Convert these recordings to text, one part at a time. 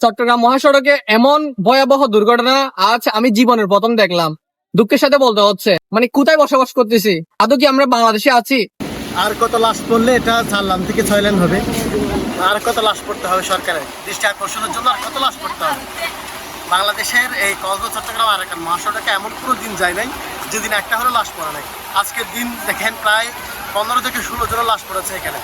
চট্টগ্রাম মহাসড়কে এমন ভয়াবহ দুর্ঘটনা আজ আমি জীবনের প্রথম দেখলাম। দুঃখের সাথে বলতে হচ্ছে, মানে কোথায় বসবাস করতেছি? আদৌ কি আমরা বাংলাদেশে আছি? আর কত লাশ পড়লে এটা 4 লাইন থেকে 6 লাইন হবে? আর কত লাশ পড়তে হবে সরকারের দৃষ্টি আকর্ষণের জন্য? আর কত লাশ পড়তে হবে? বাংলাদেশের এই কক্সবাজার চট্টগ্রাম আরাকান মহাসড়কে এমন কোনো দিন যায় নাই যেদিন একটা হলো লাশ পড়া নাই। আজকের দিন দেখেন প্রায় 15 থেকে 16 জন লাশ পড়েছে এখানে।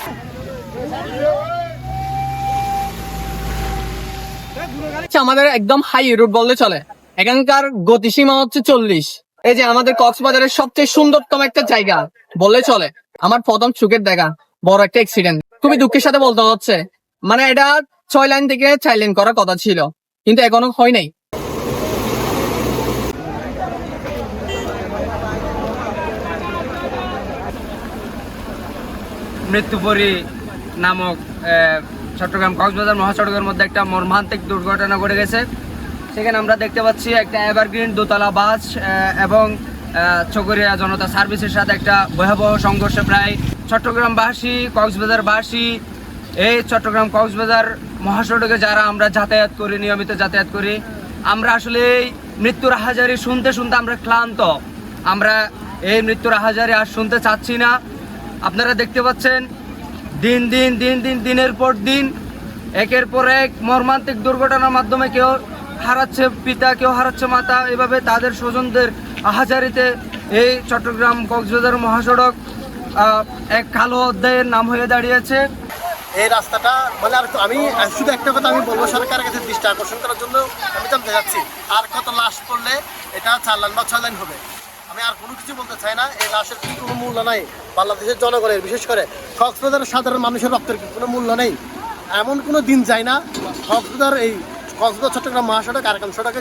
আমাদের একদম হাই রোড বললে চলে। এখানকার গতিসীমা হচ্ছে 40। এই যে আমাদের কক্সবাজারের সবচেয়ে সুন্দরতম একটা জায়গা বললে চলে। আমার প্রথম চোখের দেখা বড় একটা অ্যাক্সিডেন্ট। খুবই দুঃখের সাথে বলতে হচ্ছে, মানে এটা 6 লাইন থেকে 4 লাইন করার কথা ছিল, কিন্তু এখনো হয় নাই। মৃত্যুপুরী নামক চট্টগ্রাম কক্সবাজার মহাসড়কের মধ্যে একটা মর্মান্তিক দুর্ঘটনা ঘটে গেছে। সেখানে আমরা দেখতে পাচ্ছি একটা এভারগ্রিন দোতলা বাস এবং চকরিয়া জনতা সার্ভিসের সাথে একটা ভয়াবহ সংঘর্ষে প্রায় চট্টগ্রামবাসী কক্সবাজারবাসী এই চট্টগ্রাম কক্সবাজার মহাসড়কে যারা আমরা যাতায়াত করি, নিয়মিত যাতায়াত করি, আমরা আসলে এই মৃত্যুর আহাজারি শুনতে শুনতে আমরা ক্লান্ত। আমরা এই মৃত্যুর আহাজারি আর শুনতে চাচ্ছি না। আপনারা দেখতে পাচ্ছেন দিনের পর দিন একের পর এক মর্মান্তিক দুর্ঘটনার মাধ্যমে কেউ হারাচ্ছে পিতা, কেউ হারাচ্ছে মাতা, এভাবে তাদের স্বজনদের আহাজারিতে এই চট্টগ্রাম কক্সবাজার মহাসড়ক এক কালো অধ্যায়ের নাম হয়ে দাঁড়িয়েছে। এই রাস্তাটা মানে আর আমি শুধু একটা কথা আমি বলবো, সরকারের কাছে দৃষ্টি আকর্ষণ করার জন্য আমি জানতে চাচ্ছি আর কত লাশ পড়লে এটা 4 লাইন বা 6 লাইন হবে? আমি আর কোনো কিছু বলতে চাই না। এই লাশের কোনো মূল্য নাই বাংলাদেশের জনগণের, বিশেষ করে কক্সবাজারের সাধারণ মানুষের রক্তের কোনো মূল্য নেই। এমন কোনো দিন যায় না কক্সবাজার চট্টগ্রাম মহাসড়ক আরাকান সড়কে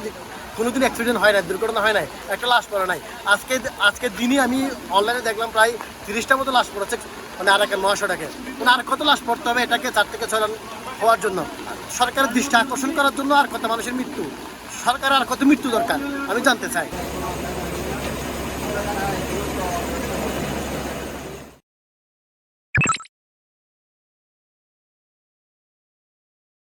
কোনোদিন অ্যাক্সিডেন্ট হয় নাই, দুর্ঘটনা হয় নাই, একটা লাশ পড়ে নাই। আজকের দিনই আমি অনলাইনে দেখলাম প্রায় 30টা মতো লাশ পড়েছে মানে আরাকান মহাসড়কে। মানে আর কত লাশ পড়তে হবে এটাকে 4 থেকে 6 লাইন হওয়ার জন্য? সরকারের দৃষ্টি আকর্ষণ করার জন্য আর কত মানুষের মৃত্যু? সরকার আর কত মৃত্যু দরকার আমি জানতে চাই।